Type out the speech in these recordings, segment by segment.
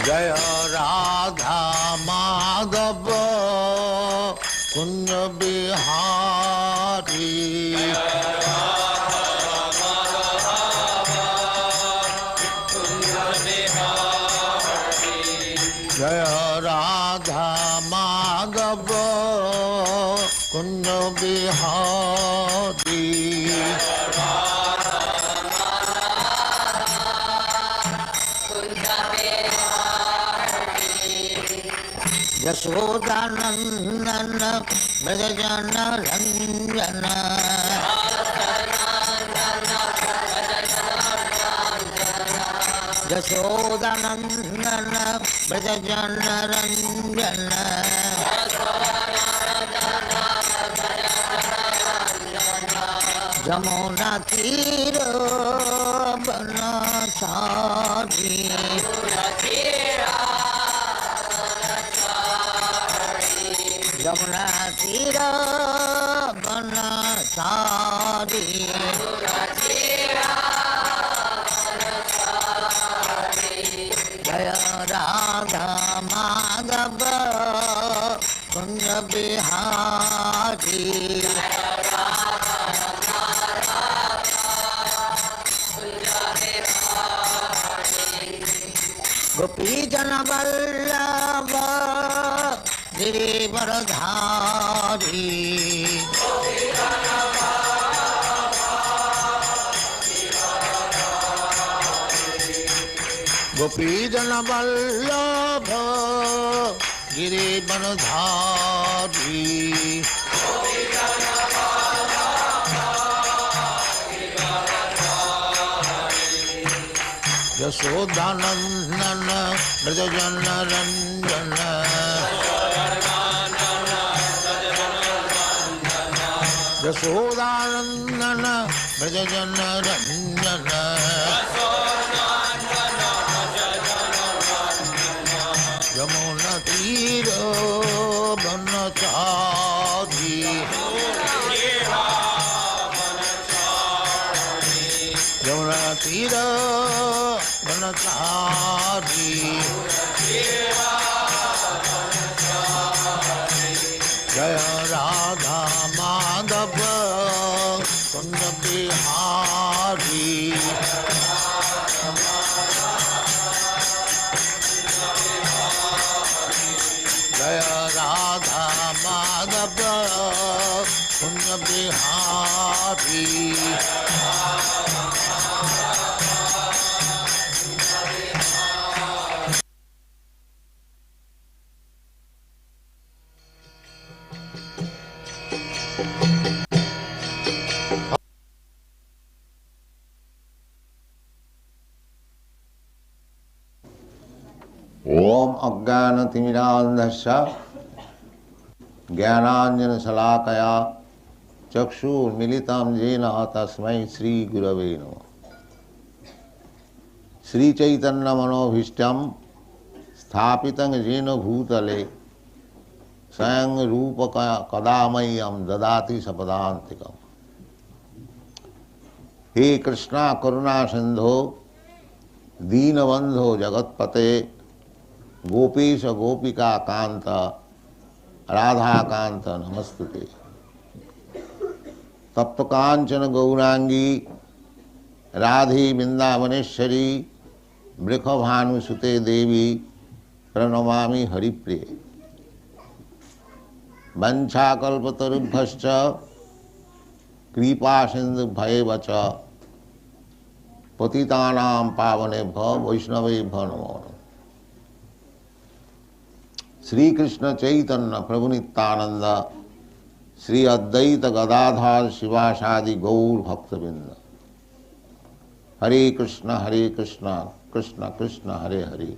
Jaya Radha Madhava Kunja Bihari. Jaya Radha Madhava Kunja Bihari. Yashodanandana Brajajana Ranjana Yashodanandana Brajajana Ranjana Jamuna Tira Banachari Jamuna Tira Banachari Jaya Radha Madhava Kunja Bihari. Gopi Jana Vallabha Girivaradhari. Gopi Jana Vallabha Girivaradhari. Yashodanandana Brajajana Ranjana Yashodanandana Brajajana Ranjana Yamuna Tira Banachari Yamuna Tira Banachari Jaya Radha Madhava Kunja Bihari. Jaya Radha Madhava Kunja Bihari. Om Ajnana Timirandhasya Jnananjana Salakaya Chakshur Militam Jena Tasmai Sri Gurave Namaha. Sri Chaitanya Manobhishtam Sthapitam Jena Bhutale Swayam Rupa Kadamayam Dadati Sapadantikam. He Krishna Karuna Sindho Deenabandho Jagatpate Gopesha Gopika Kanta Radha Kanta Namastute. Tapta Kanchana Gaurangi Radhi Bindavaneshwari Brikhabhanu Sute Devi Pranamami Haripriye. Vancha Kalpatarubhascha Kripa Sindhu Bhayevacha Patitanam Pavanebha Vaishnavebha Namo. Sri Krishna Chaitanya Prabhu Nityananda Sri Advaita Gadadhar Shivasadi Gaur Bhaktavinda. Hare Krishna, Krishna Krishna, Hare Hare.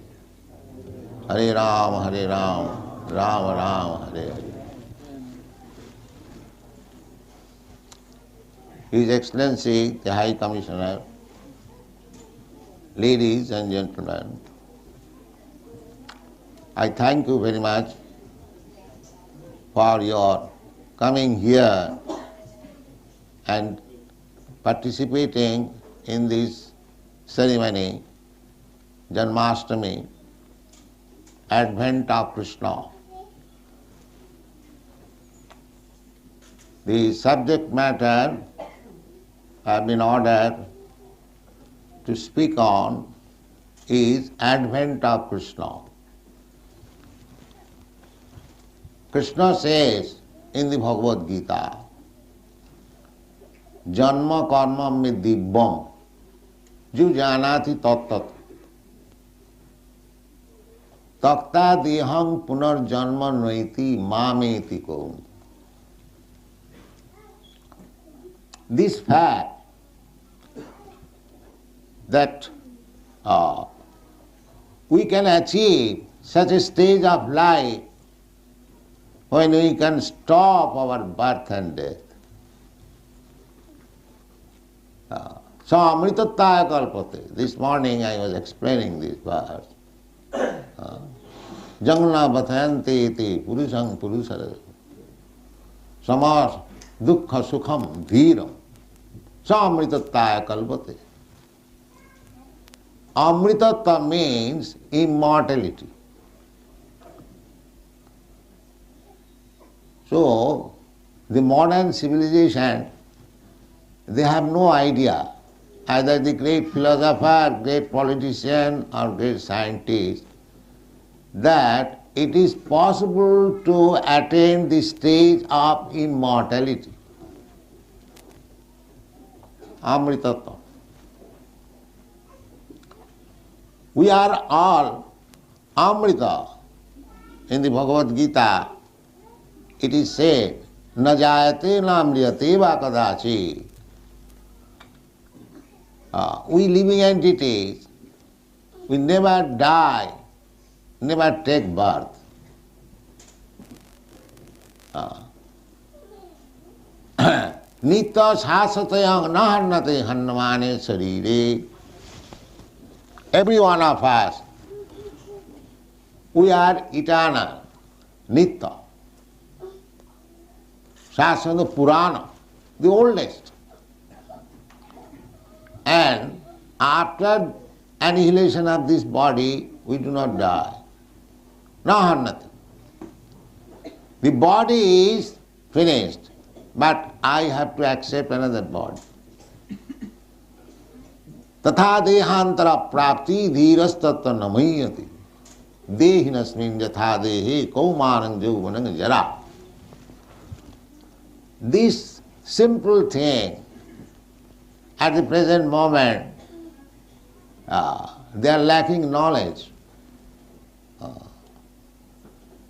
Hare Ram, Ram Ram, Hare Hare. His Excellency, the High Commissioner, ladies and gentlemen, I thank you very much for your coming here and participating in this ceremony, Janmastami, advent of Krishna. The subject matter I have been ordered to speak on is advent of Krishna. Krishna says in the Bhagavad Gita, Janma karma me dibbam, ju janati tat takta deham punar janma naiti mameti ko. This fact that we can achieve such a stage of life when we can stop our birth and death. So amritattaya kalpate. This morning I was explaining this verse. Jangna bhathayanti iti purusang purusara samas dukkha sukham dhiram sa amritattaya kalpate. Amritatta means immortality. So, the modern civilization, they have no idea, either the great philosopher, great politician or great scientist, that it is possible to attain the stage of immortality. Amritatta. We are all Amrita. In the Bhagavad Gita, it is said, na jayate na amriyate va kadachi. We living entities, we never die, never take birth. Nitya sasatayang nahannate hannamane sarire. Every one of us, we are eternal, nitya. Shasana Purana, the oldest. And after annihilation of this body, we do not die. Nahannate. The body is finished, but I have to accept another body. Tatha dehantara prapti dhirastatta namayati. Dehinasmin yatha dehe kaumanang jauvanang jara. This simple thing, at the present moment, they are lacking knowledge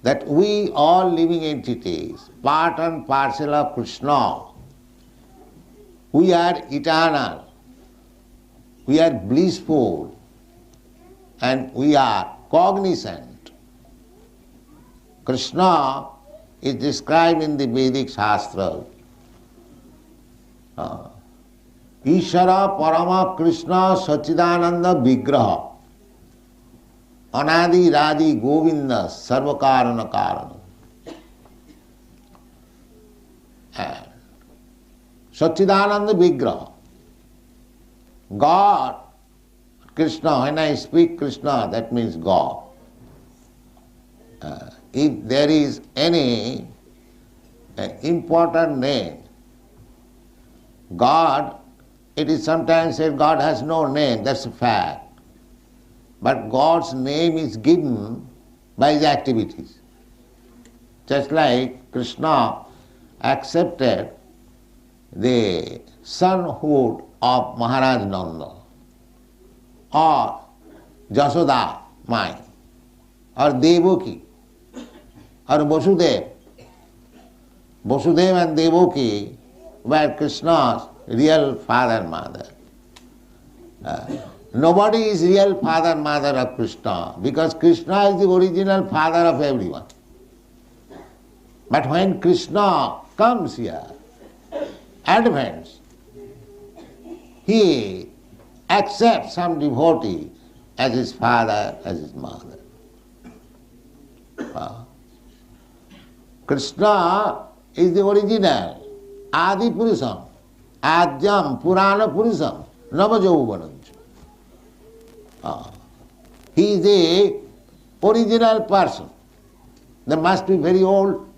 that we all living entities, part and parcel of Krishna, we are eternal, we are blissful, and we are cognizant. Krishna is described in the Vedic Shastra. Ishara Parama Krishna Sachidananda Vigraha Anadi Radi Govinda Sarvakarana Karana. Sachidananda Vigraha. God, Krishna, when I speak Krishna, that means God. If there is any important name, God, it is sometimes said God has no name, that's a fact. But God's name is given by His activities. Just like Krishna accepted the sonhood of Maharaj Nanda, or Jasoda, mine, or Devaki, or Vasudeva. Vasudeva and Devaki were Krishna's real father and mother. Nobody is real father and mother of Krishna, because Krishna is the original father of everyone. But when Krishna comes here, advents, he accepts some devotee as his father, as his mother. Krishna is the original, Adi Purusam, Adyam Purana Purusam, Navajauvanam. He is the original person. They must be very old.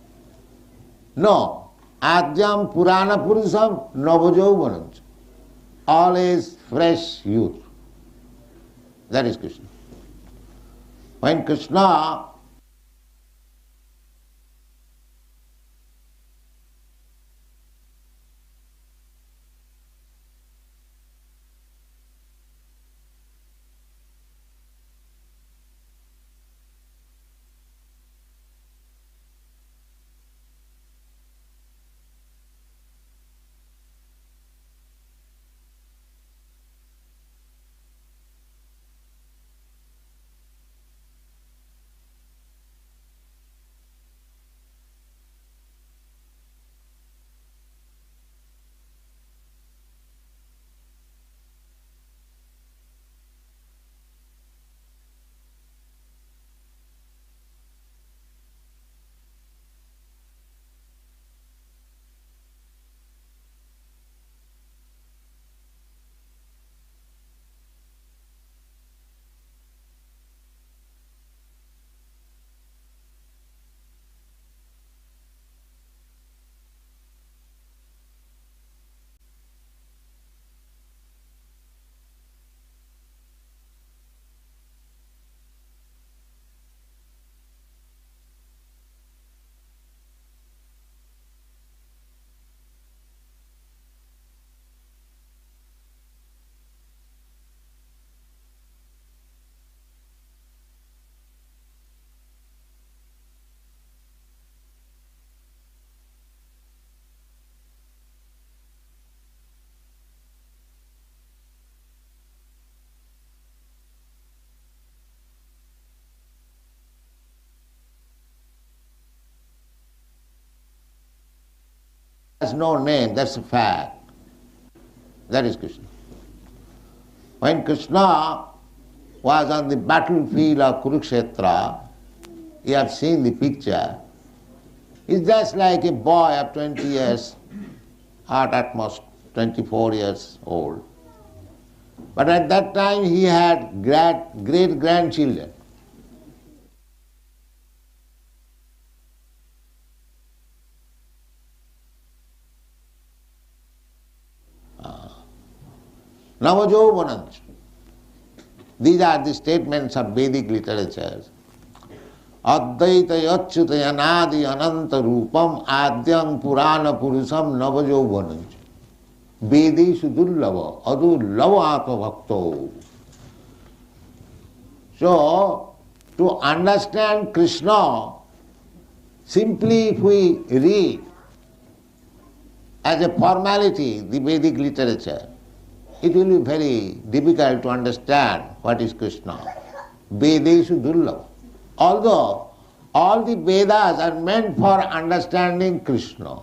No. Adyam Purana Purusam Navajauvanam. Always fresh youth. That is Krishna. When Krishna has no name, that's a fact. That is Krishna. When Krishna was on the battlefield of Kurukshetra, you have seen the picture, he's just like a boy of 20 years, or at most 24 years old. But at that time he had great-grandchildren. Navajauvanam. These are the statements of Vedic literatures. Advaita yachyuta yanadi ananta rupam adyam purana purusam navajauvanam. Vedeshu dullava adullava bhakto. So, to understand Krishna, simply if we read as a formality the Vedic literature, it will be very difficult to understand what is Krishna. Vedeshu dullava. Although all the Vedas are meant for understanding Krishna.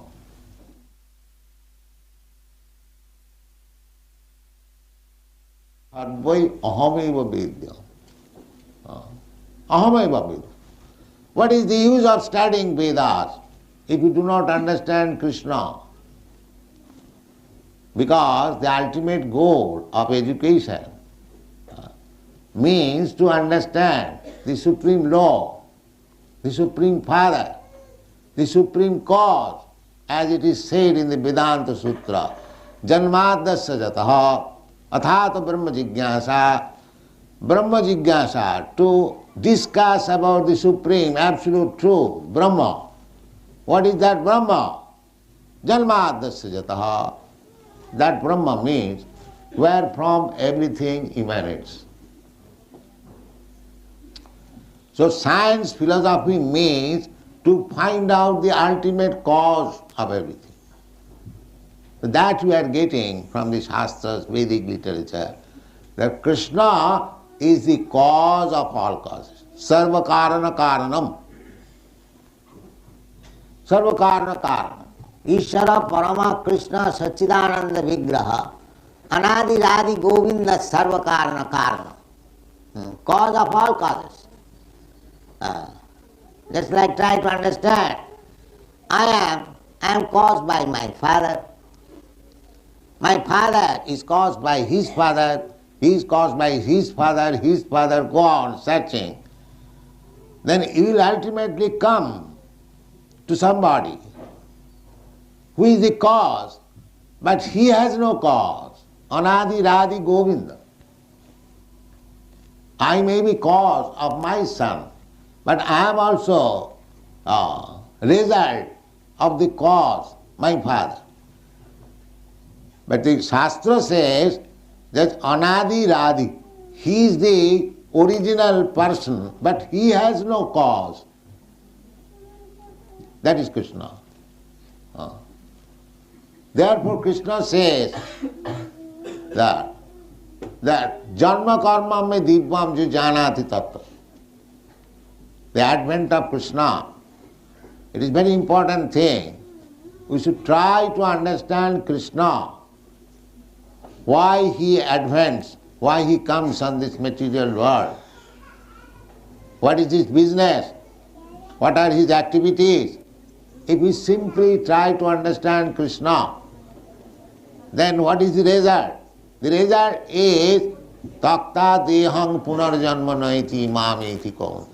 Sarvai ahameva vedya. Ahameva vedya. What is the use of studying Vedas if you do not understand Krishna? Because the ultimate goal of education means to understand the Supreme Law, the Supreme Father, the Supreme Cause, as it is said in the Vedanta Sutra. Janmastami jataha athata Brahma Jigyasa, to discuss about the Supreme, Absolute Truth, Brahma. What is that Brahma? Janmastami jataha. That Brahma means where from everything emanates. So science, philosophy means to find out the ultimate cause of everything. That we are getting from the Shastras, Vedic literature, that Krishna is the cause of all causes. Sarva karana karanam. Sarva karana karanam. Ishvara Parama Krishna Sachidananda Vigraha Anadi Radi Govinda Sarva Karana Karana. Cause of all causes. Just like try to understand. I am caused by my father. My father is caused by his father. He is caused by his father, go on searching. then you will ultimately come to somebody who is the cause, but he has no cause. Anadi Radhi Govinda. I may be cause of my son, but I am also result of the cause, my father. But the Shastra says that Anadi Radhi, he is the original person, but he has no cause. That is Krishna. Therefore Krishna says that Janma karma me dibvam ju janati tattva. The advent of Krishna, it is very important thing. We should try to understand Krishna, why he advents, why he comes on this material world. What is his business? What are his activities? If we simply try to understand Krishna, then what is the result? The result is takta dehang punarjanma naiti mameti kaunte.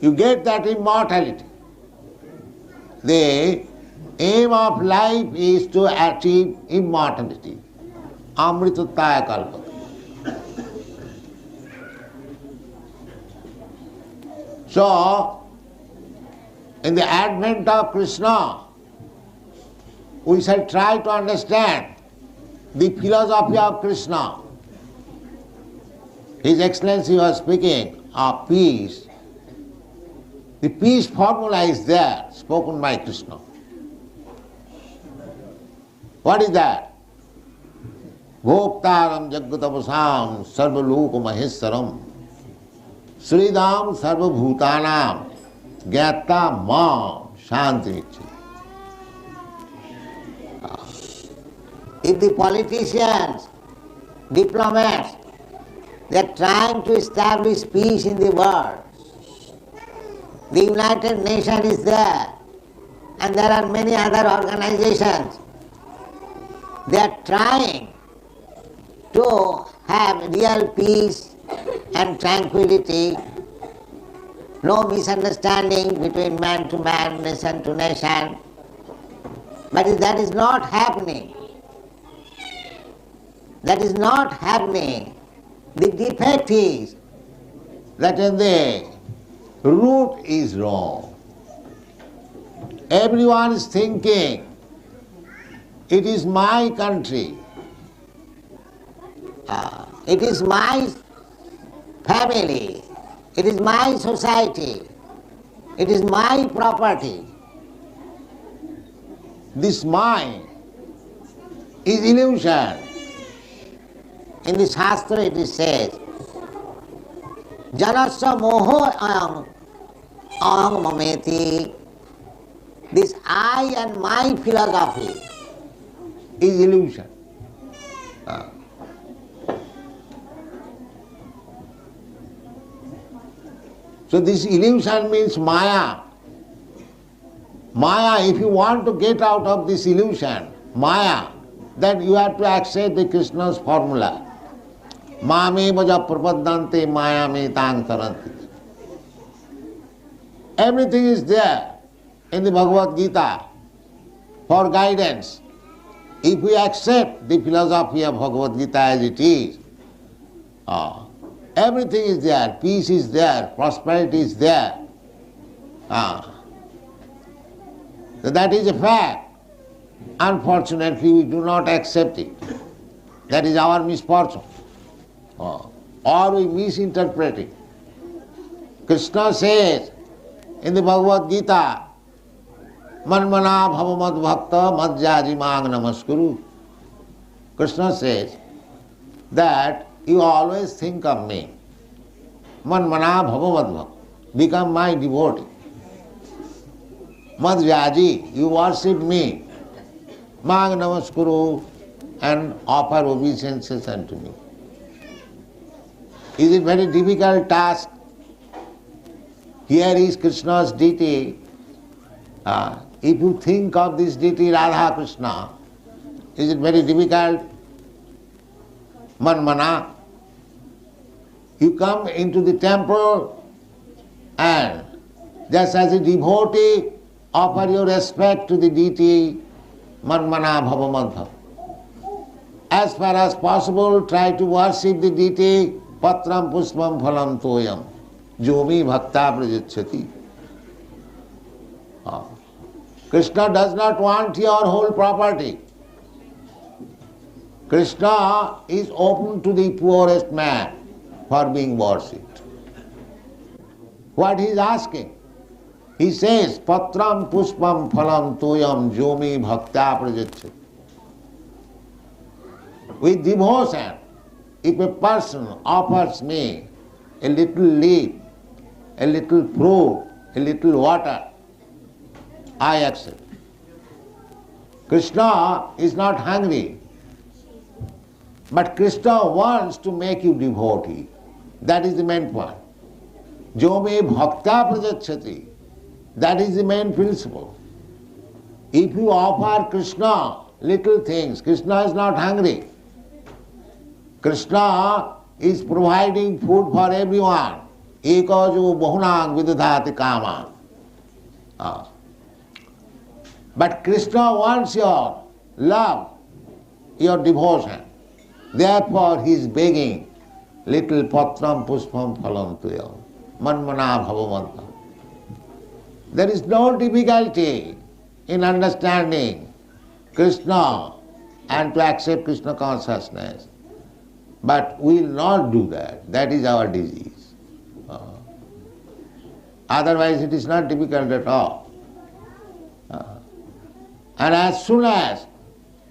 You get that immortality. The aim of life is to achieve immortality. Amritataya kalpata. So, in the advent of Krishna, we shall try to understand the philosophy of Krishna. His Excellency was speaking of peace. The peace formula is there, spoken by Krishna. What is that? Bhoktaram jagatapasam sarvaloka maheswaram Sridam sarvabhutanam gyata mam shanti. If the politicians, diplomats, they are trying to establish peace in the world, the United Nations is there, and there are many other organizations. They are trying to have real peace and tranquility, no misunderstanding between man to man, nation to nation. But if that is not happening, the defect is that in the root is wrong. Everyone is thinking, it is my country, it is my family, it is my society, it is my property. this mind is illusion. In the Shastra it is said, Janasya moho aham mameti. This I and my philosophy is illusion. So this illusion means Maya. Maya, if you want to get out of this illusion, Maya, then you have to accept the Krishna's formula. Mame vaja prapaddante maya me tang taranti. Everything is there in the Bhagavad Gita for guidance. If we accept the philosophy of Bhagavad Gita as it is, everything is there, peace is there, prosperity is there. So that is a fact. Unfortunately, we do not accept it. That is our misfortune. Or we misinterpret it. Krishna says in the Bhagavad Gita, Manmana bhavamad bhakta madhyaji mang namaskuru. Krishna says that you always think of me. Manmana bhavamad bhakta. Become my devotee. Madhyaji, you worship me. Mang namaskuru, and offer obeisances unto me. Is it very difficult task? Here is Krishna's deity. If you think of this deity Radha Krishna, is it very difficult? Manmana. You come into the temple and just as a devotee, offer your respect to the deity, manmana bhavamadha. As far as possible, try to worship the deity, patram pushpam phalam toyam, jomi bhakta prajachyati. Krishna does not want your whole property. Krishna is open to the poorest man for being worshipped. What he is asking? He says, patram pushpam phalam toyam jomi bhakta prajachyati. With devotion, if a person offers me a little leaf, a little fruit, a little water, I accept. Krishna is not hungry, but Krishna wants to make you devotee. That is the main point. Jome bhakta prajachyati. That is the main principle. If you offer Krishna little things, Krishna is not hungry. Krishna is providing food for everyone. Ekajo bahunang vidadhati kama. But Krishna wants your love, your devotion. Therefore he is begging, little patram pushpam phalam tuyam, manmana bhavamanta. There is no difficulty in understanding Krishna and to accept Krishna consciousness. But we will not do that. That is our disease. Otherwise it is not difficult at all. And as soon as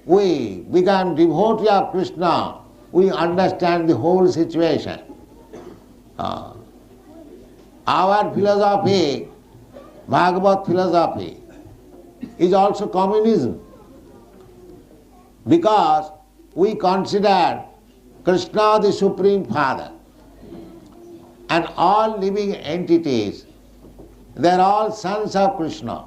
we become devotee of Krishna, we understand the whole situation. Our philosophy, Bhagavad philosophy, is also communism. Because we consider Krishna the Supreme Father, and all living entities, they are all sons of Krishna.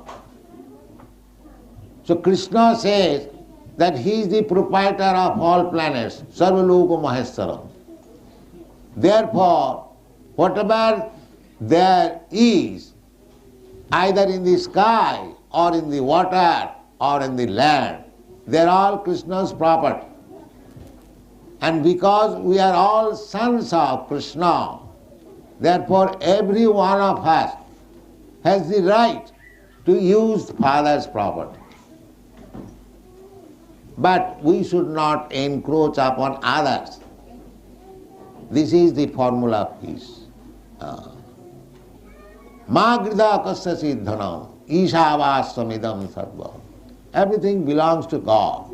So Krishna says that he is the proprietor of all planets, Sarvaloka Maheshwaram. Therefore, whatever there is, either in the sky or in the water or in the land, they are all Krishna's property. And because we are all sons of Krishna, therefore every one of us has the right to use the Father's property. But we should not encroach upon others. This is the formula of peace. Ma grida kasya siddhanam, ishavastamidam sarvam. Everything belongs to God.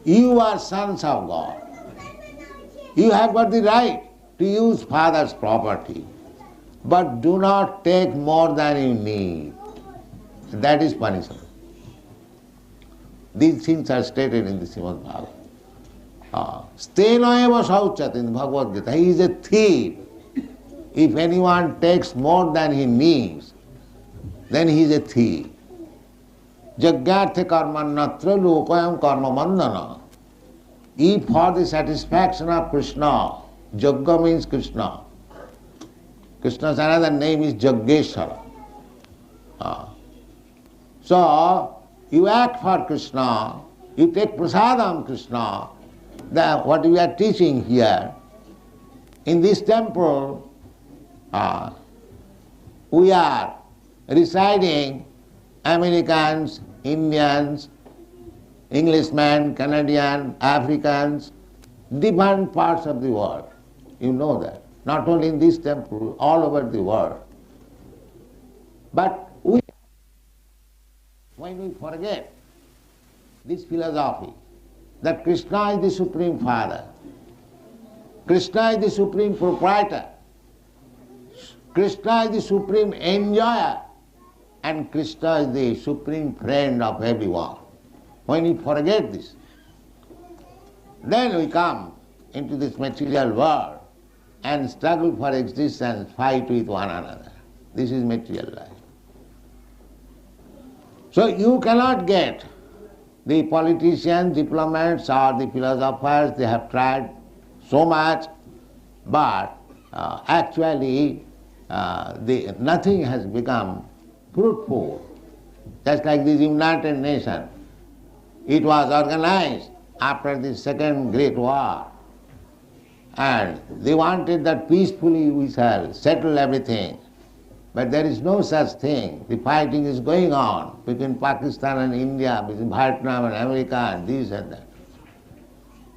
You are sons of God. You have got the right to use Father's property, but do not take more than you need. That is punishment. These things are stated in the Srimad Bhagavatam. Stena eva sauchat in Bhagavad Gita. He is a thief. If anyone takes more than he needs, then he is a thief. Jagyartha karmannatra lokayam karma mandana. If for the satisfaction of Krishna, Jagga means Krishna. Krishna's another name is Jaggeshwara. So, you act for Krishna, you take prasadam Krishna. What we are teaching here, in this temple, we are residing Americans, Indians, Englishmen, Canadian, Africans, different parts of the world. You know that. Not only in this temple, all over the world. But when we forget this philosophy, that Krishna is the Supreme Father, Krishna is the Supreme Proprietor, Krishna is the Supreme Enjoyer, and Krishna is the Supreme Friend of everyone. When we forget this, then we come into this material world and struggle for existence, fight with one another. This is material life. So you cannot get the politicians, diplomats or the philosophers, they have tried so much, but actually nothing has become fruitful. Just like this United Nations, it was organized after the Second Great War, and they wanted that peacefully we shall settle everything. But there is no such thing. The fighting is going on between Pakistan and India, between Vietnam and America, and this and that.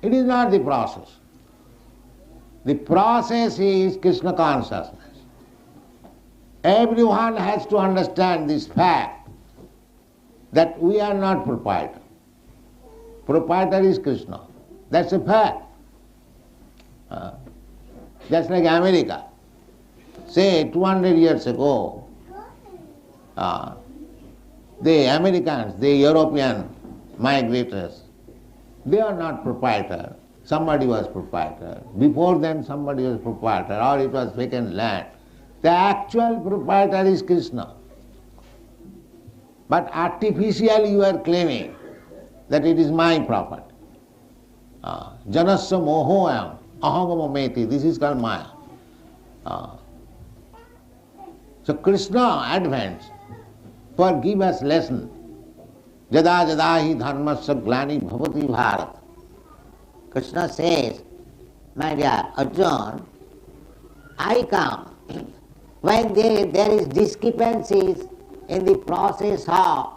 It is not the process. The process is Krishna consciousness. Everyone has to understand this fact that we are not proprietor. Proprietor is Krishna. That's a fact. Just like America. Say 200 years ago, the Americans, the European migrators, they are not proprietor. Somebody was proprietor. Before them somebody was proprietor, or it was vacant land. The actual proprietor is Krishna. But artificially you are claiming that it is my property. Janasya mohoyam ahamamameti. This is called Maya. So Krishna advents for give us lesson. Jada jada hi dharmasya glani bhavati bharat. Krishna says, my dear Arjuna, I come when there is discrepancies in the process of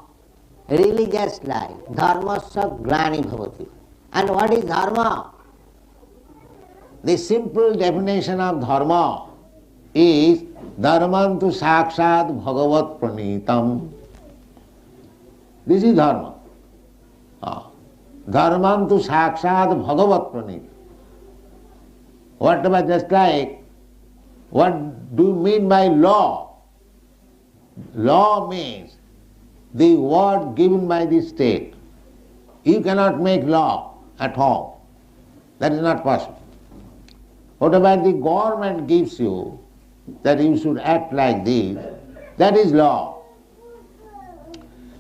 religious life. Dharmasya glani bhavati. And what is dharma? The simple definition of dharma is dharmantu sakshat bhagavat pranitam. This is dharma. Dharmantu sakshat bhagavat pranitam. Whatever, just like, what do you mean by law? Law means the word given by the state. You cannot make law at home. That is not possible. Whatever the government gives you, that you should act like this, that is law.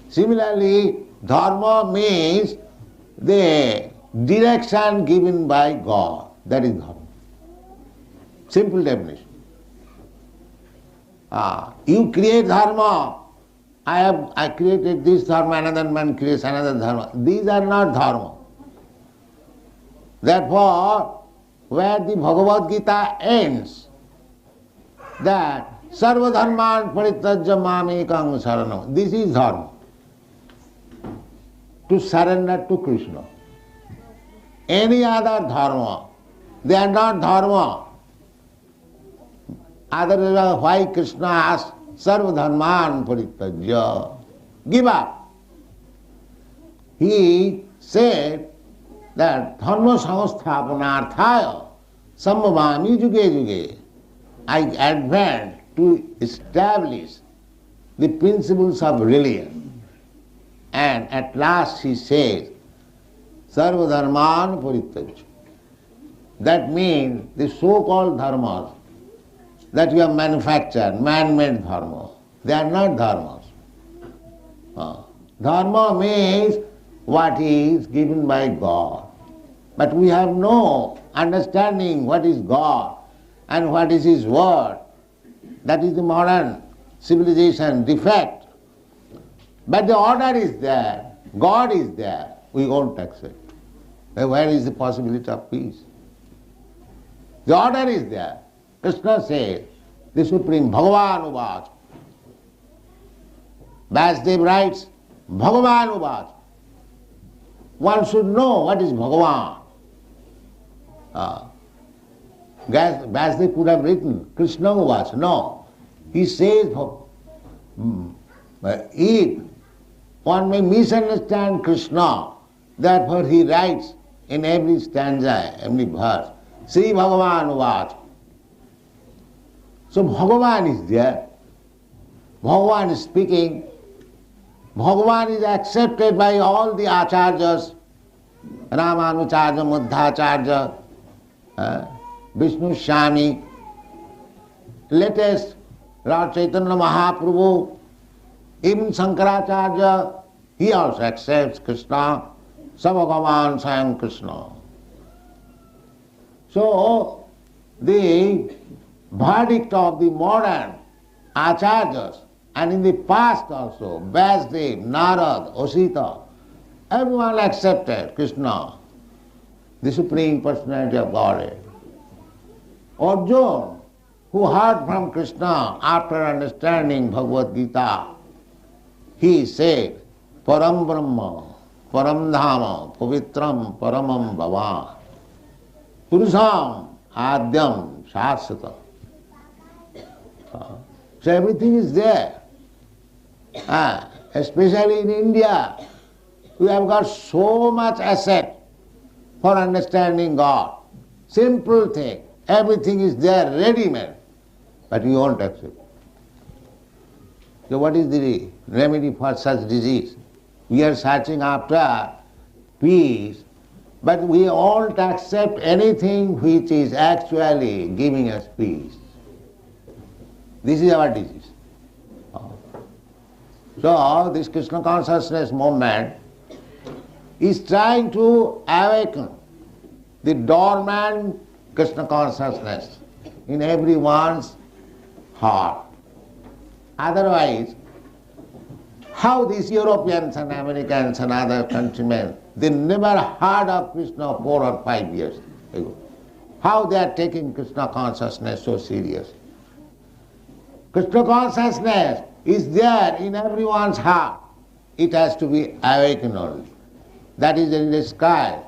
Similarly, dharma means the direction given by God. That is dharma. Simple definition. You create dharma. I created this dharma, another man creates another dharma. These are not dharma. Therefore, where the Bhagavad Gita ends, that sarva dharman parityajya mamekam saranam. This is dharma. To surrender to Krishna. Any other dharma, they are not dharma. Otherwise, why Krishna asked sarva dharman parityajya? Give up. He said that dharma samsthapanarthaya sambhavami juge juge. I advance to establish the principles of religion. And at last he says, sarva dharman parityajya. That means the so-called dharmas that you have manufactured, man-made dharma, they are not dharmas. Dharma means what is given by God. But we have no understanding what is God and what is His word. That is the modern civilization defect. But the order is there, God is there, we won't accept. Where is the possibility of peace? The order is there. Krishna says, the Supreme Bhagavan Uvacha. Vasudev writes, Bhagavan Uvacha. One should know what is Bhagavan. Vasudev could have written Krishna Uvacha. No. He says, if one may misunderstand Krishna, therefore he writes in every stanza, every verse, Sri Bhagavan Uvacha. So Bhagavan is there. Bhagavan is speaking. Bhagavan is accepted by all the acharyas, Ramanucharya, Madhacharya, Vishnu Swami, latest Lord Chaitanya Mahaprabhu, even Shankaracharya, he also accepts Krishna, Sabhagavan Swayam Krishna. So the verdict of the modern acharyas, and in the past also, Vyasdev, Narad, Osita, everyone accepted Krishna, the Supreme Personality of Godhead. Arjuna, who heard from Krishna after understanding Bhagavad Gita, he said, Param Brahma, Param Dhama, Pavitram, Paramam Bhava, Purusham, Adyam, Shasata. So everything is there. Especially in India, we have got so much asset for understanding God. Simple thing. Everything is there, ready-made. But we won't accept. So what is the remedy for such disease? We are searching after peace, but we won't accept anything which is actually giving us peace. This is our disease. So this Krishna consciousness movement is trying to awaken the dormant Krishna consciousness in everyone's heart. Otherwise, how these Europeans and Americans and other countrymen, they never heard of Krishna 4 or 5 years ago. How they are taking Krishna consciousness so serious. Krishna consciousness is there in everyone's heart. It has to be awakened only. That is described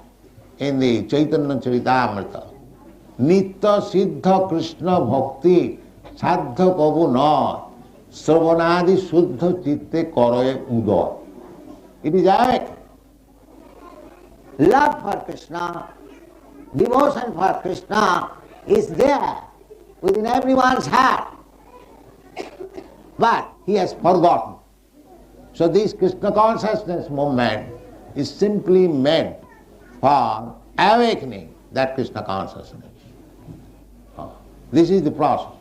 in the Chaitanya Charitamrita. Nitya Siddha Krishna Bhakti Sadha Kavu Na Sravanadi Suddha Chitte Karaye Uday. It is awakened. Love for Krishna, devotion for Krishna is there within everyone's heart. But he has forgotten. So this Krishna consciousness movement is simply meant for awakening that Krishna consciousness. This is the process.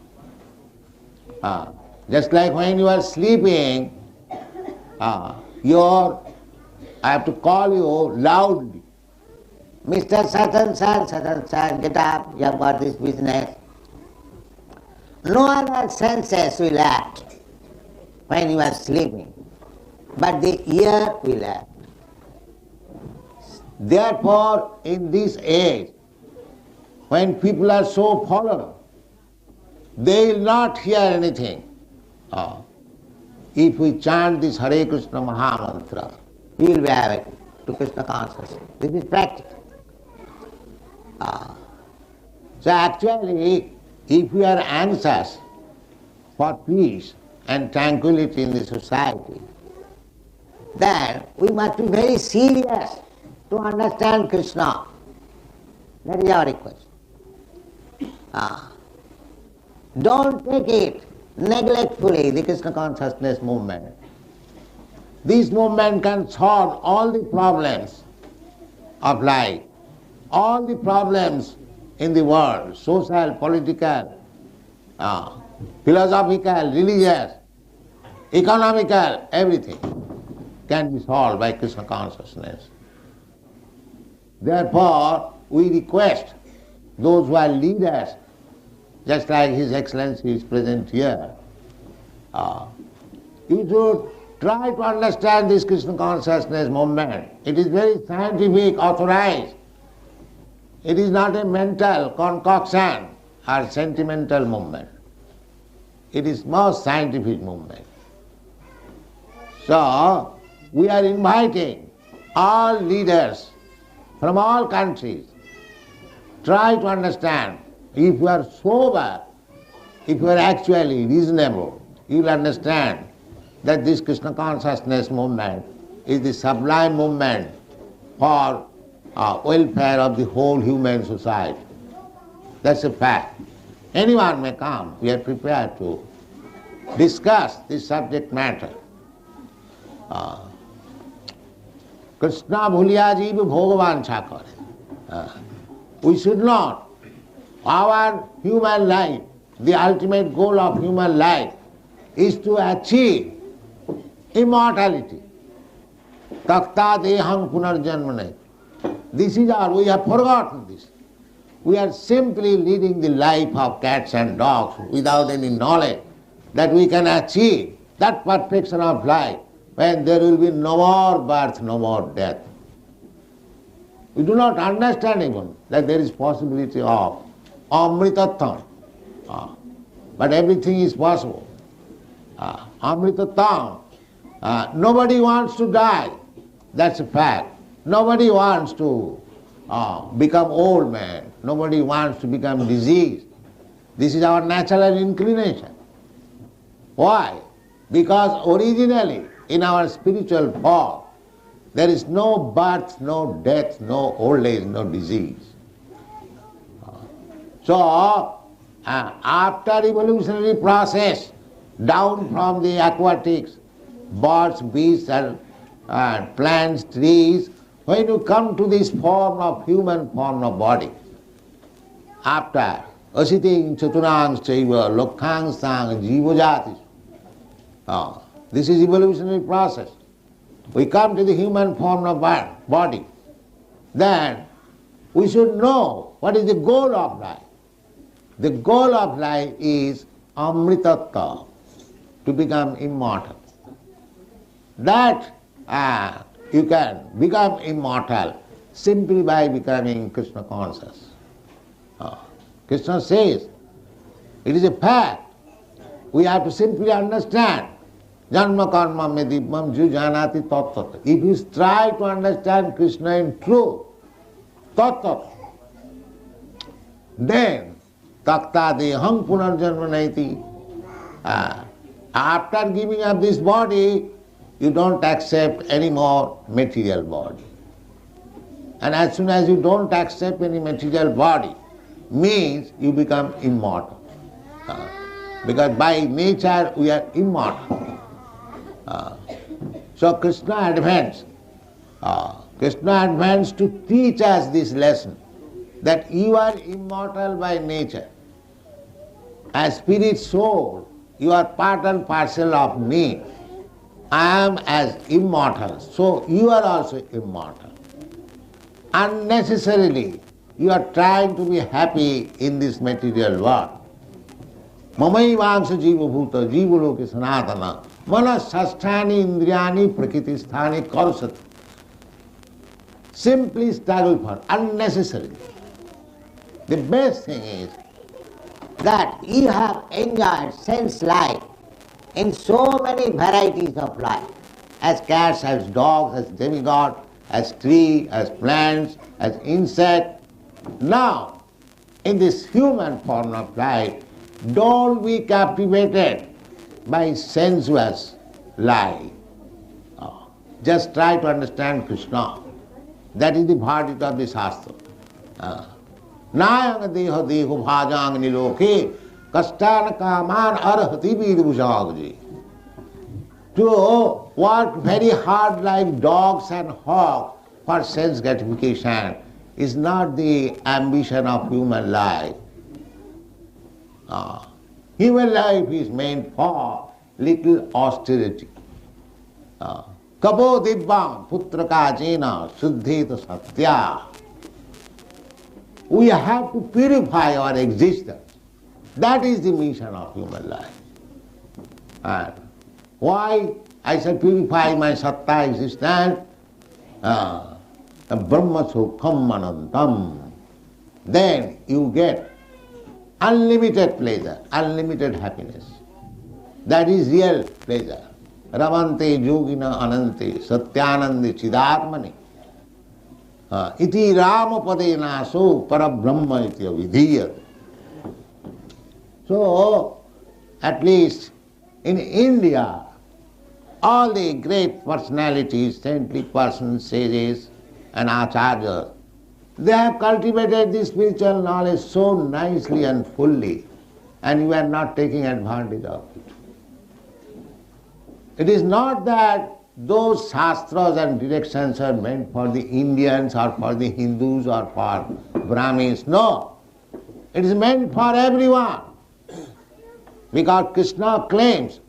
Just like when you are sleeping, I have to call you loudly. Mr. Satan, get up, you have got this business. No other senses will act when you are sleeping, but the ear will act. Therefore, in this age, when people are so fallen, they will not hear anything. If we chant this Hare Krishna Maha Mantra, we will be awakened to Krishna consciousness. This is practical. So actually, if we are anxious for peace and tranquility in the society, then we must be very serious to understand Krishna. That is our request. Don't take it neglectfully, the Krishna consciousness movement. This movement can solve all the problems of life, all the problems in the world, social, political, philosophical, religious, economical, everything can be solved by Krishna consciousness. Therefore, we request those who are leaders, just like His Excellency is present here, you should try to understand this Krishna consciousness movement. It is very scientific, authorized. It is not a mental concoction or sentimental movement. It is most scientific movement. So, we are inviting all leaders from all countries, try to understand. If you are sober, if you are actually reasonable, you will understand that this Krishna consciousness movement is the sublime movement for welfare of the whole human society. That's a fact. Anyone may come. We are prepared to discuss this subject matter. Krishna bhuliya jiv bhagavan chakare. We should not. Our human life, the ultimate goal of human life is to achieve immortality. Takta deham punarjanmane. This is our, we have forgotten this. we are simply leading the life of cats and dogs without any knowledge that we can achieve that perfection of life when there will be no more birth, no more death. We do not understand even that there is possibility of amritatam. But everything is possible. Amritatam. Nobody wants to die. That's a fact. Nobody wants to become old man. Nobody wants to become diseased. This is our natural inclination. Why? Because originally in our spiritual form there is no birth, no death, no old age, no disease. So after evolutionary process, down from the aquatics, birds, beasts and plants, trees, when you come to this form of human form of body, after asiting chaturang chaiva lokhang sang jivajati, this is evolutionary process. We come to the human form of body. Then we should know what is the goal of life. The goal of life is amritattva, to become immortal. That you can become immortal simply by becoming Krishna conscious. Krishna says, it is a fact. We have to simply understand. Janma karma me dibbam ju janati tattva. If you try to understand Krishna in truth, tattva, then takta deham punarjanma naiti. After giving up this body, you don't accept any more material body. And as soon as you don't accept any material body, means you become immortal. Because by nature we are immortal. So Krishna advanced to teach us this lesson, that you are immortal by nature. As spirit soul, you are part and parcel of me. I am as immortal, so you are also immortal. Unnecessarily, you are trying to be happy in this material world. Mamaivangsha jiva bhuta jiva loke sanatana manas sasthani indriyani prakritisthani karusat. Simply struggle for unnecessarily. The best thing is that you have enjoyed sense life in so many varieties of life, as cats, as dogs, as demigod, as tree, as plants, as insect. Now, in this human form of life, don't be captivated by sensuous life. Just try to understand Krishna. That is the bhadita of the Shastra. Nayang deha deho bhajang niloke kastana kaman arhati vidbhujagji. To work very hard like dogs and hogs for sense gratification is not the ambition of human life. Human life is meant for little austerity. Kapo dibbam putraka jena suddheta satya. We have to purify our existence. That is the mission of human life. And why I shall purify my satta existence? Brahma sukham anantam. Then you get unlimited pleasure, unlimited happiness. That is real pleasure. Ramante yogina anante satyanandi chidatmani. Iti Ramapadena so parabrahma iti avidhiyate. So, at least in India, all the great personalities, saintly persons, sages and acharyas, they have cultivated this spiritual knowledge so nicely and fully, and you are not taking advantage of it. It is not that those shastras and directions are meant for the Indians or for the Hindus or for Brahmins. No, it is meant for everyone. Because Krishna claims,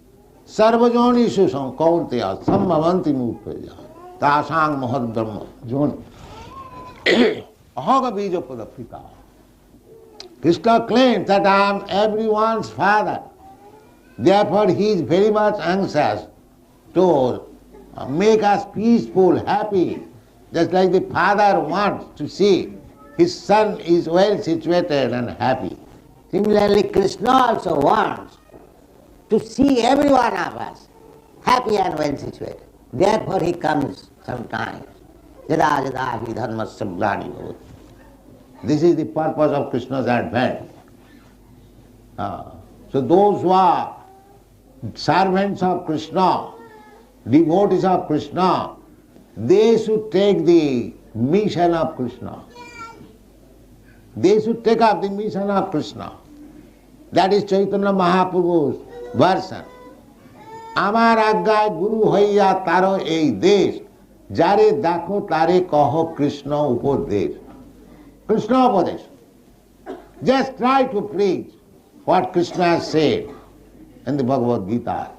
Sarvajonishu sankaunteya sambhavanti murteya tasang mahad brahma joni ahoga bija padapita. Krishna claims that I am everyone's father. Therefore he is very much anxious to make us peaceful, happy. Just like the father wants to see his son is well situated and happy. Similarly, Krishna also wants to see every one of us happy and well situated. Therefore he comes sometimes. Yada yada hi dharmasya glani bhavati. This is the purpose of Krishna's advent. So those who are servants of Krishna, devotees of Krishna, they should take the mission of Krishna. They should take up the mission of Krishna. That is Chaitanya Mahaprabhu's version. Amar agyay guru hoiya taro ei desh, jare dakho tare kaho Krishna upodesh. Krishna upodesh. Just try to preach what Krishna has said in the Bhagavad Gita.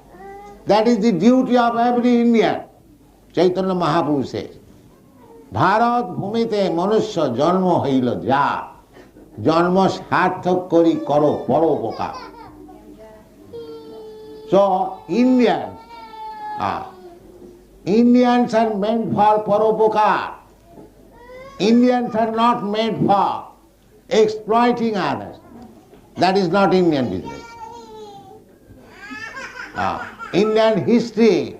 That is the duty of every Indian. Chaitanya Mahaprabhu says, Bharat bhumite manusya janma hoilo ja, janma sarthak kori karo paropokar. So Indians are meant for paropokar. Indians are not made for exploiting others. That is not Indian business. Indian history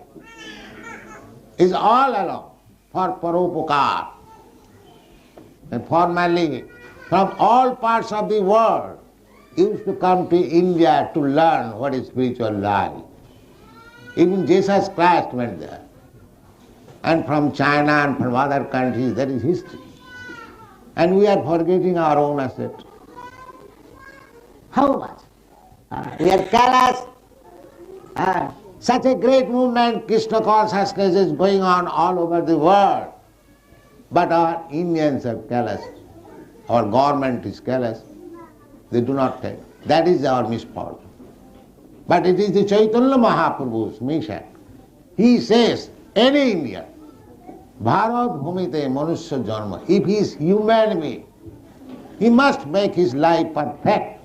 is all along for paropokar. And formerly, from all parts of the world, used to come to India to learn what is spiritual life. Even Jesus Christ went there. And from China and from other countries, there is history. And we are forgetting our own asset. How much? We are careless. Such a great movement, Krishna consciousness, is going on all over the world. But our Indians are careless. Our government is careless. They do not take. That is our misfortune. But it is the Chaitanya Mahaprabhu's mission. He says, any Indian, Bharat bhumite manusya janma, if he is human being, he must make his life perfect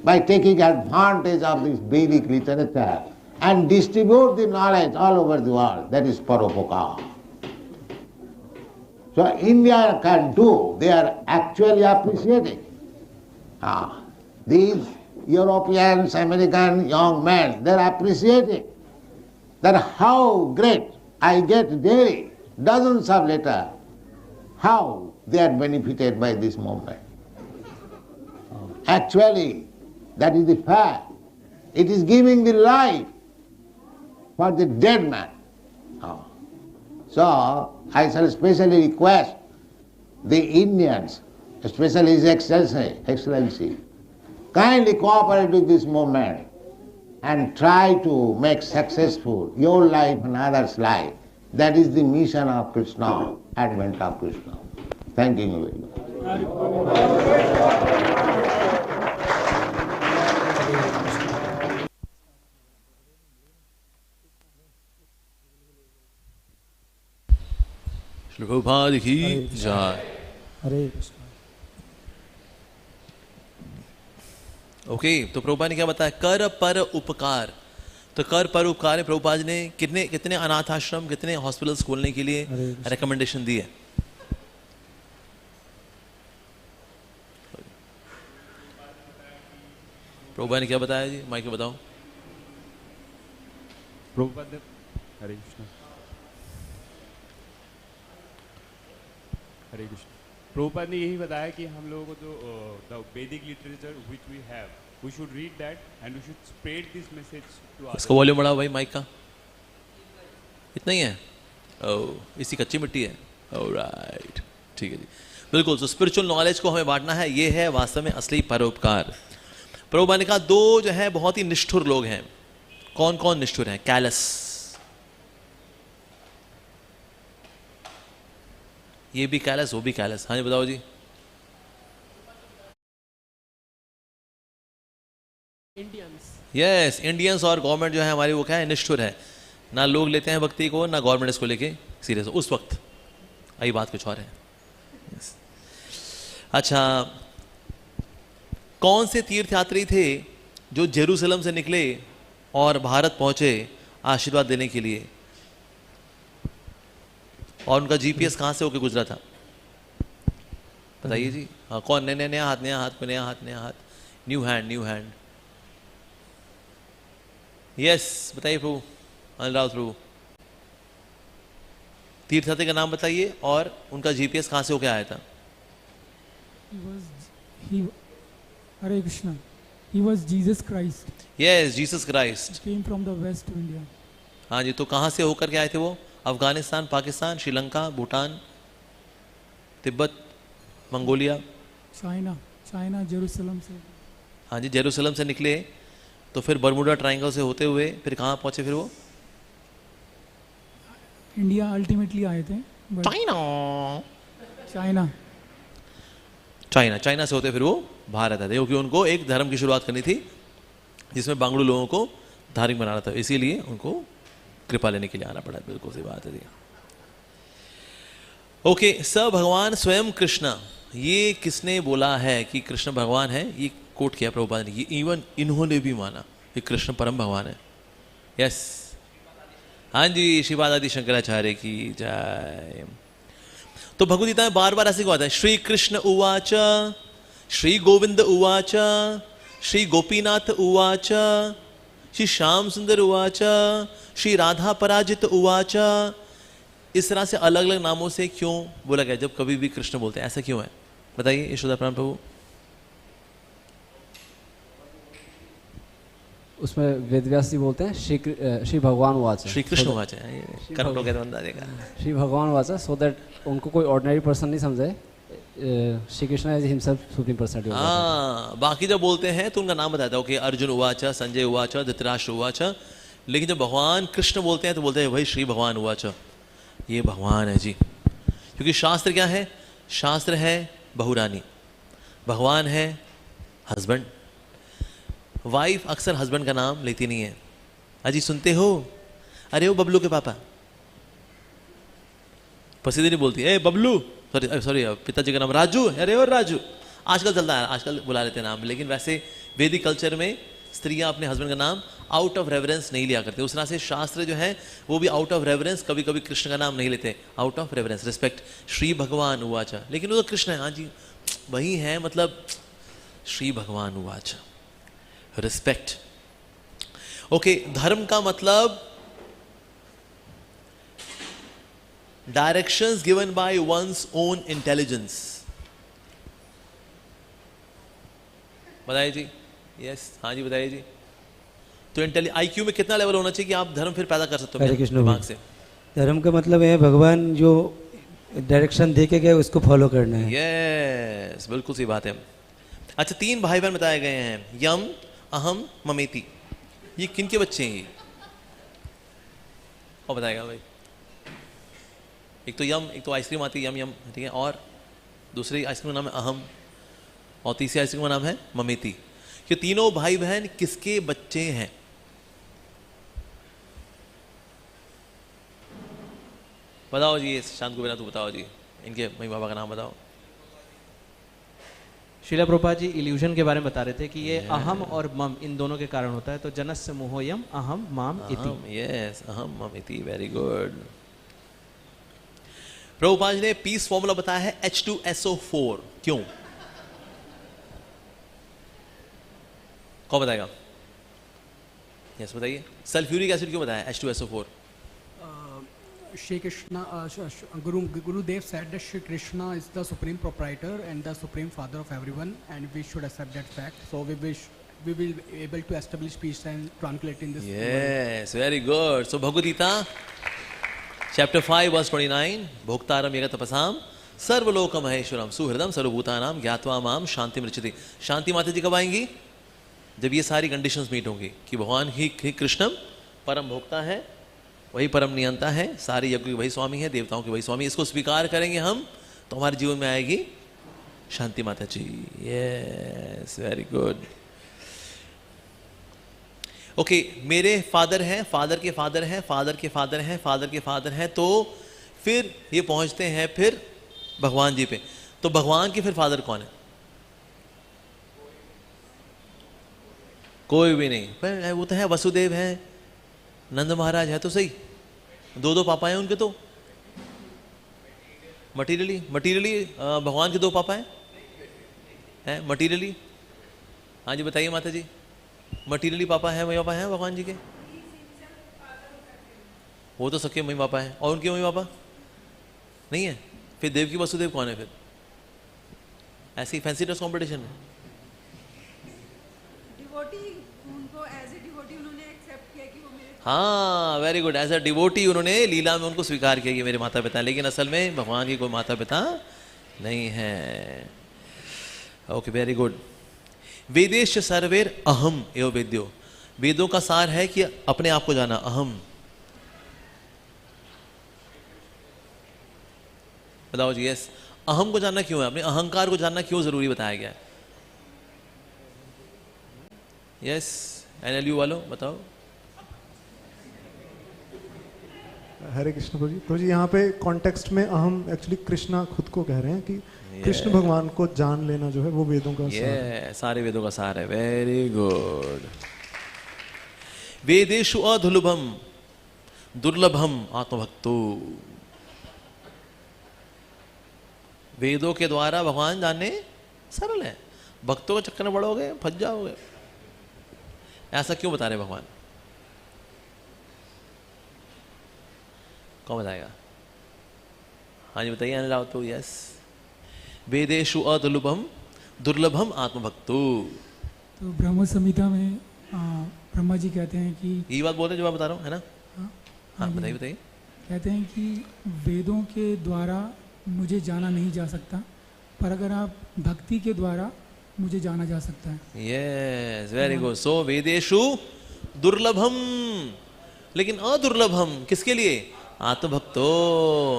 by taking advantage of this Vedic literature and distribute the knowledge all over the world. That is paropokar. So India can do, they are actually appreciating. These Europeans, American young men, they are appreciating that how great. I get daily dozens of letters how they are benefited by this movement. Actually, that is the fact. It is giving the life for the dead man. So, I shall especially request the Indians, especially His Excellency, kindly cooperate with this movement and try to make successful your life and others' life. That is the mission of Krishna, advent of Krishna. Thank you very much. Prabhupada की जय। हरे Krishna. Okay, तो प्रभुपाद ने क्या बताया? कर पर उपकार। तो कर पर उपकार में प्रभुपाद ने कितने अनाथ आश्रम, कितने हॉस्पिटल्स खोलने के लिए रिकमेंडेशन दी है? प्रभुपाद ने क्या बताया जी? माइक पे बताओ। प्रभुपाद ने, हरे कृष्ण, हरे कृष्ण। प्रभुपाद ने यही बताया कि हम लोगों को जो the Vedic literature which we have, we should read that and we should spread this message to others. इसका वॉल्यूम बढ़ाओ भाई माइक का। इतना ही है? ओह, इसी कच्ची मिट्टी है। ऑलराइट, ठीक है जी, बिल्कुल। तो स्पिरिचुअल नॉलेज को हमें बांटना है, ये है वास्तव में असली परोपकार। प्रभुपाद ने कहा दो जो है बहुत ही निष्ठुर लोग हैं। कौन कौन निष्ठुर हैं? कैलस, ये भी कैलस, वो भी कैलस। हाँ जी, बताओ जी। इंडियंस, यस, इंडियंस और गवर्नमेंट जो है हमारी, वो क्या है? निष्ठुर है। ना लोग लेते हैं भक्ति को, ना गवर्नमेंट इसको लेके सीरियस हो। उस वक्त आई बात कुछ और है। yes. अच्छा, कौन से तीर्थयात्री थे जो जेरूसलम से निकले और भारत पहुंचे आशीर्वाद देने के लिए, और उनका जीपीएस कहां से होकर गुजरा था? बताइए जी। हाँ, कौन? नया हाथ, नया हाथ, नया हाथ, नया हाथ, new hand, new hand. Yes, बताइए प्रभु, अनिल प्रभु। तीर्थयात्री का नाम बताइए और उनका जीपीएस कहां से होकर आया था? Hare Krishna. He was Jesus Christ. Yes, Jesus Christ. Came from the West India. हाँ जी, तो कहाँ से होकर के आए थे वो? Afghanistan, Pakistan, Sri Lanka, Bhutan, Tibet, Mongolia, China, Jerusalem से। हाँ जी, जेरूसलम से निकले तो फिर बर्मुडा ट्रायंगल से होते हुए फिर कहाँ पहुँचे? फिर वो इंडिया अल्टीमेटली आए थे। चाइना से होते फिर वो भारत आते, क्योंकि उनको एक धर्म की शुरुआत करनी थी जिसमें बांग्लू लोगों को धार्मिक बनाना था, इसीलिए उनको कृपा लेने के लिए आना पड़ा। बिल्कुल सही बात है। ओके, स भगवान स्वयं कृष्ण, ये किसने बोला है कि कृष्ण भगवान है? ये कोट किया प्रभुपाद ने, ये इवन इन्होंने भी माना कि कृष्ण परम भगवान है। यस, हाँ जी, श्रीपाद आदि शंकराचार्य की जय। तो भगवद्गीता में बार बार ऐसे क्यों आता है? श्री कृष्ण उवाच, श्री गोविंद उवाच, श्री गोपीनाथ उवाच, श्री श्याम सुंदर उवाच, श्री राधा पराजित उवाच। इस तरह से अलग अलग नामों से क्यों बोला गया जब कभी भी कृष्ण बोलते हैं? ऐसा क्यों है? बताइए यशोदा प्राण प्रभु। उसमें वेदव्यास जी बोलते हैं श्री भगवान उवाच, श्री कृष्ण उवाच है, कर्म लोग बंदा देगा, श्री भगवान उवाच, सो दैट उनको कोई ऑर्डिनरी पर्सन नहीं समझे। Shri Krishna is himself supreme personality. हाँ, बाकी जब बोलते हैं तो उनका नाम बताता है कि अर्जुन उवाच, संजय उवाच, धृतराष्ट्र उवाच, लेकिन जब भगवान कृष्ण बोलते हैं तो बोलते हैं भाई श्री भगवान उवाच, ये भगवान है जी। क्योंकि शास्त्र क्या है? शास्त्र है बहुरानी, भगवान है हस्बैंड। वाइफ अक्सर हस्बैंड का नाम लेती नहीं है। अजी सुनते हो? अरे वो बबलू के पापा, पसीदे नहीं बोलती, ए बबलू, सॉरी पिताजी का नाम राजू, अरे और राजू। आजकल चलता है, आजकल बुला लेते हैं नाम, लेकिन वैसे वैदिक कल्चर में स्त्रियां अपने हस्बैंड का नाम आउट ऑफ रेवरेंस नहीं लिया करते। उस तरह से शास्त्र जो है वो भी आउट ऑफ रेवरेंस, कभी कभी कृष्ण का नाम नहीं लेते, out of reverence, respect. Shri भगवान उवाच, लेकिन वो तो कृष्ण है, हाँ जी वही है, मतलब श्री भगवान उवाच, रिस्पेक्ट। ओके, धर्म का मतलब directions given by one's own intelligence. बताइए जी। यस, हाँ जी बताइए जी। तो IQ में कितना लेवल होना चाहिए कि आप धर्म फिर पैदा कर सकते हो दिमाग से? धर्म का मतलब है भगवान जो डायरेक्शन दे के गए उसको फॉलो करना है। यस, बिल्कुल सही बात है। अच्छा, 3 भाई बहन बताए गए हैं, यम, अहम, ममेति। ये किन के बच्चे हैं ये? और बताएगा भाई। एक तो यम, एक तो आइसक्रीम आती है यम यम, ठीक है, और दूसरी आइसक्रीम का नाम है अहम, और तीसरी आइसक्रीम का नाम है ममेती। ये तीनों भाई बहन किसके बच्चे हैं? बताओ जी, शांत को बिना तू बताओ जी, इनके मम्मी पापा का नाम बताओ। श्रीला प्रभुपाद जी इल्यूजन के बारे में बता रहे थे कि ये अहम और मम इन दोनों के कारण होता है। तो जनस्य मोहोयम अहम माम इति। यस, अहम मम इति, वेरी गुड। प्रभुपाद जी ने पीस फॉर्मूला बताया है H2SO4, क्यों? कौन बताएगा? यस बताइए। सल्फ्यूरिक एसिड क्यों बताया H2SO4? Shri Krishna, Gurudev said that Shri Krishna is the supreme proprietor and the supreme father of everyone, and we should accept that fact. So we will be able to establish peace and tranquility in this world. Yes, very good. So Bhagavad Gita, chapter 5, verse 29, Bhoktaram Yaga Tapasam, Sarvalokam Maheshwaram, Suhridam Sarvabhutanam, Gyatva Mam, Shanti Mrichati. शांति माता जी कब आएंगी? जब ये सारी conditions meet होंगी कि भगवान ही कृष्णम परम भोक्ता है, वही परम नियंता है, सारे यज्ञ के वही स्वामी है, देवताओं के वही स्वामी। इसको स्वीकार करेंगे हम तो हमारे जीवन में आएगी Shanti Mata ji. Yes, very good. Okay, मेरे फादर हैं, फादर के फादर हैं, फादर के फादर हैं, फादर के फादर हैं, तो फिर ये पहुंचते हैं फिर भगवान जी पे। तो भगवान के फिर फादर कौन है? कोई भी नहीं, पर वो तो है वसुदेव है, नंद महाराज है तो सही, दो पापा हैं उनके तो मटीरियली भगवान के दो पापा हैं मटीरियली। हाँ जी बताइए माता जी, मटीरियली पापा है, मम्मी पापा हैं भगवान जी के, वो तो सबके मम्मी पापा हैं, और उनके मम्मी पापा नहीं है, फिर देव की वसुदेव कौन है फिर? ऐसे ही फैंसी ड्रेस कॉम्पिटिशन है। हाँ very good, as a devotee उन्होंने लीला में उनको स्वीकार किया कि मेरे माता पिता, लेकिन असल में भगवान की कोई माता पिता नहीं है। Okay very good. वेदेश सर्वेर अहम एवं वेद्यो, वेदों का सार है कि अपने आप को जाना, अहम। बताओ जी। यस, अहम को जानना क्यों है, अपने अहंकार को जानना क्यों जरूरी बताया गया है? यस एनएलयू वालों बताओ। हरे कृष्ण प्रभु जी। प्रभु जी यहाँ पे कॉन्टेक्स्ट में अहम एक्चुअली कृष्णा खुद को कह रहे हैं कि कृष्ण भगवान को जान लेना जो है वो वेदों का सार है। सारे वेदों का सार है। Very good. वेदेषु अदुर्लभम दुर्लभम आत्मभक्तो, वेदों के द्वारा भगवान जानने सरल है, भक्तों के चक्कर में पड़ोगे फंस जाओगे। ऐसा क्यों बता रहे भगवान? कौन बताएगा? हाँ जी बताइए अनिल रावत। यस, वेदेषु अदुर्लभम दुर्लभम आत्मभक्तो। तो ब्रह्म संहिता में ब्रह्मा जी कहते हैं कि, यही बात बोल रहे जो मैं बता रहा हूँ है ना? हाँ बताइए बताइए। कहते हैं कि वेदों के द्वारा मुझे जाना नहीं जा सकता, पर अगर आप भक्ति के द्वारा मुझे जाना जा सकता है। Yes very good. सो वेदेषु दुर्लभम, लेकिन अदुर्लभम किसके लिए? आत्मभक्तो,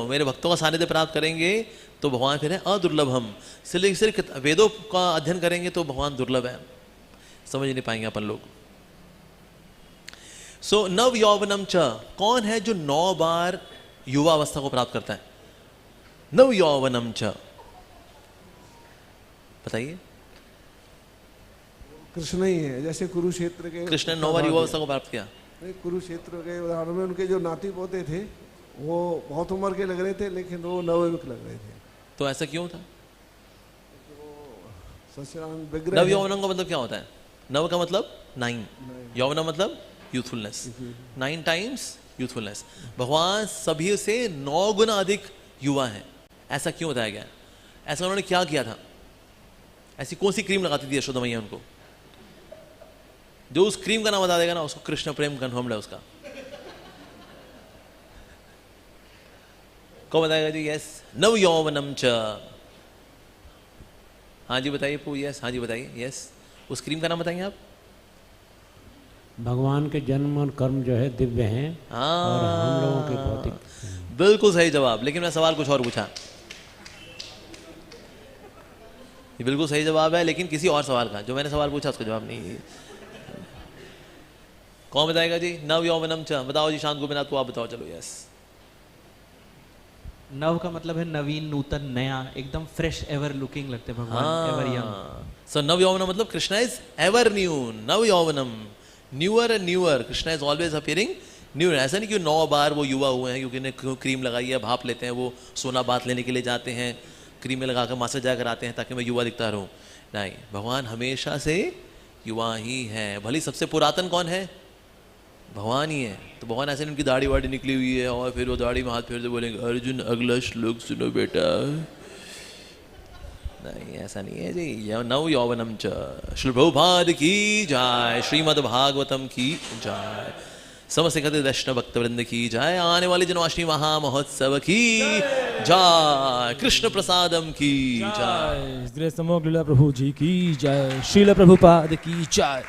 मेरे भक्तों का सानिध्य प्राप्त करेंगे तो भगवान फिर है अदुर्लभम। सिर्फ वेदों का अध्ययन करेंगे तो भगवान दुर्लभ है, समझ नहीं पाएंगे अपन लोग। सो नव यौवनम च, कौन है जो 9 बार युवा अवस्था को प्राप्त करता है? नव यौवनम च, बताइए। कृष्ण ही है, जैसे कुरुक्षेत्र के कृष्ण ने 9 बार युवा अवस्था को प्राप्त किया। कुरुक्षेत्र के उदाहरण में उनके जो नाती पोते थे वो बहुत उम्र के लग रहे थे, लेकिन वो नवयुवक लग रहे थे। तो ऐसा क्यों था? नव यौवनम का मतलब क्या होता है? नव का मतलब 9, यौवनम मतलब यूथफुलनेस, 9 टाइम्स यूथफुलनेस। भगवान सभी से 9 गुना अधिक युवा है। ऐसा क्यों बताया गया? ऐसा उन्होंने क्या किया था? ऐसी कौन सी क्रीम लगाती थी यशोदा मैया उनको? जो उस क्रीम का नाम बता देगा ना उसको कृष्ण प्रेम कन्फर्म्ड है उसका। कौन बताएगा जी? यस, नव यौवनम च। हाँ जी बताइए पू। यस हाँ जी बताइए। यस, उस क्रीम का नाम बताएंगे आप? भगवान के जन्म और कर्म जो है दिव्य हैं और हम लोगों के भौतिक। बिल्कुल सही जवाब, लेकिन मैं सवाल कुछ और पूछा। ये बिल्कुल सही जवाब है, लेकिन किसी और सवाल का, जो मैंने सवाल पूछा उसका जवाब नहीं। कौन बताएगा जी? नव यौवनम च। बताओ जी, शांत गोपीनाथ को आप बताओ। चलो। यस, नव का मतलब है नवीन, नूतन, नया, एकदम फ्रेश, एवर लुकिंग लगते हैं भगवान, एवर यंग। सो नव यौवनम मतलब कृष्णा इज एवर न्यू। नव यौवनम, newer and newer. Krishna is always appearing new. ऐसा नहीं कि 9 बार वो युवा हुए हैं क्योंकि इन्हें क्रीम लगाई है, भाप लेते हैं, वो सोना बात लेने के लिए जाते हैं, क्रीम में लगाकर मासा जाकर आते हैं ताकि मैं युवा दिखता रहूं। नहीं, भगवान हमेशा से युवा ही है। भले सबसे पुरातन कौन है? भगवान ही है। तो भगवान ऐसे नहीं उनकी दाढ़ी वाड़ी निकली हुई है और फिर वो दाढ़ी में हाथ फेर से बोलेंगे अर्जुन अगला श्लोक सुनो बेटा। नहीं, ऐसा नहीं है जी। नव यौवनम च। श्री प्रभुपाद की जय, श्रीमद् भागवतम की जय, समस्त वैष्णव भक्त वृंद की जय, आने वाली जन्माष्टमी महामहोत्सव की जय, कृष्ण प्रसादम की जय, समग्र लीला प्रभु जी की जय, श्रील प्रभुपाद की जय।